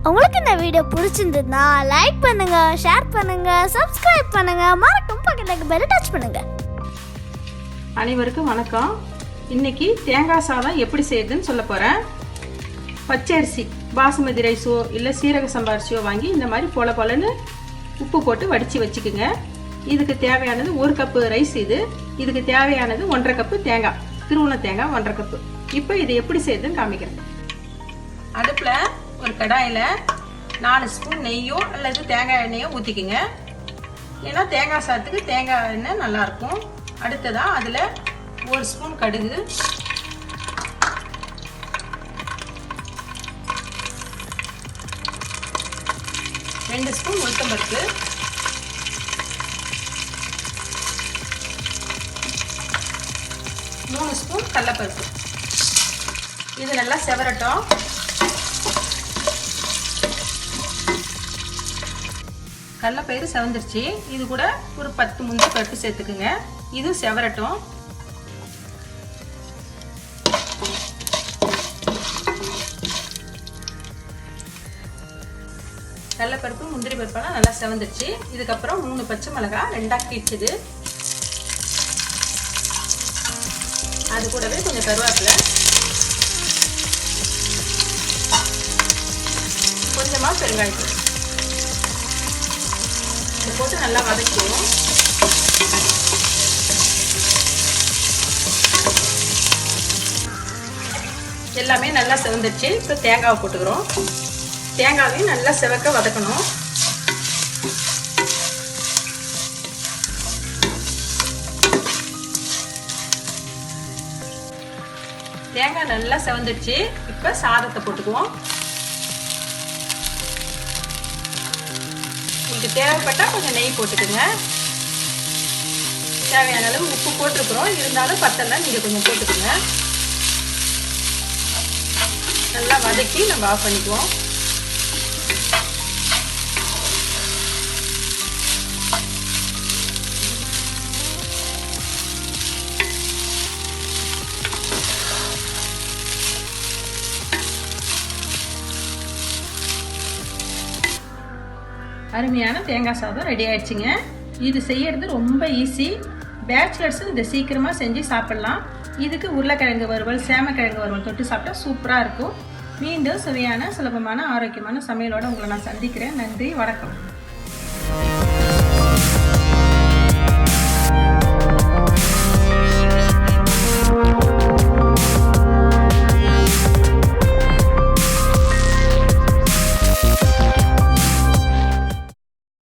உங்களுக்கு இந்த வீடியோ பிடிச்சிருந்ததுன்னா லைக் பண்ணுங்க, ஷேர் பண்ணுங்க, சப்ஸ்கிரைப் பண்ணுங்க, மறக்காம பக்கத்துல பெல் டச் பண்ணுங்க. அனைவருக்கும் வணக்கம். இன்னைக்கு தேங்காய் சாதம் எப்படி செய்யறதுன்னு சொல்ல போறேன். பச்சரிசி பாசுமதி ரைஸோ இல்லை சீரக சம்பா அரிசியோ வாங்கி இந்த மாதிரி பொல பொலன்னு உப்பு போட்டு வடித்து வச்சுக்குங்க. இதுக்கு தேவையானது 1 கப்பு ரைஸ். இதுக்கு தேவையானது 1.5 கப்பு தேங்காய், திருவுண தேங்காய் 1.5 கப்பு. இப்போ இது எப்படி செய்யறதுன்னு காமிக்கிறேன். அடுப்பில் ஒரு கடாயில் 4 ஸ்பூன் நெய்யோ அல்லது தேங்காய் எண்ணெயோ ஊற்றிக்குங்க. ஏன்னா தேங்காய் சாதத்துக்கு தேங்காய் எண்ணெய் நல்லாயிருக்கும். அடுத்ததாக அதில் 1 ஸ்பூன் கடுகு, 2 ஸ்பூன் உளுத்தம்பருப்பு, 3 ஸ்பூன் கடலைப்பருப்பு. இது நல்லா செவரட்டும். கடலைப்பயிறு செவந்துருச்சு. இது கூட ஒரு 10 முந்திரி பருப்பு சேர்த்துக்குங்க. இது செவரட்டும். கடலைப்பருப்பு முந்திரி பருப்பெல்லாம் நல்லா செவந்துருச்சு. இதுக்கப்புறம் 3 பச்சை மிளகாய் 2ஆ கீச்சுது. அது கூடவே கொஞ்சம் கருவேப்பிலை, கொஞ்சமாக பெருங்காயத்தூள் இதை போட்டு நல்லா வதக்கிடுவோம். எல்லாமே நல்லா செவந்துருச்சு. இப்போ தேங்காவை போட்டுக்கிறோம். தேங்காவையும் நல்லா செவக்க வதக்கணும். தேங்காய் நல்லா செவந்துருச்சு. இப்போ சாதத்தை போட்டுக்குவோம். உங்களுக்கு தேவைப்பட்டால் கொஞ்சம் நெய் போட்டுக்குங்க. தேவையான அளவு உப்பு போட்டிருக்கிறோம். இருந்தாலும் பத்தெல்லாம் நீங்கள் கொஞ்சம் போட்டுக்குங்க. நல்லா வதக்கி நம்ம ஆஃப் பண்ணிக்குவோம். அருமையான தேங்காய் சாதம் ரெடி ஆயிடுச்சுங்க. இது செய்யறது ரொம்ப ஈஸி. பேச்சுலர்ஸ் இதை சீக்கிரமாக செஞ்சு சாப்பிட்லாம். இதுக்கு உருளைக்கிழங்கு வறுவல், சேமக்கிழங்கு வறுவல் தொட்டு சாப்பிட்டா சூப்பராக இருக்கும். மீண்டும் சுவையான, சுலபமான, ஆரோக்கியமான சமையலோடு உங்களை நான் சந்திக்கிறேன். நன்றி, வணக்கம்.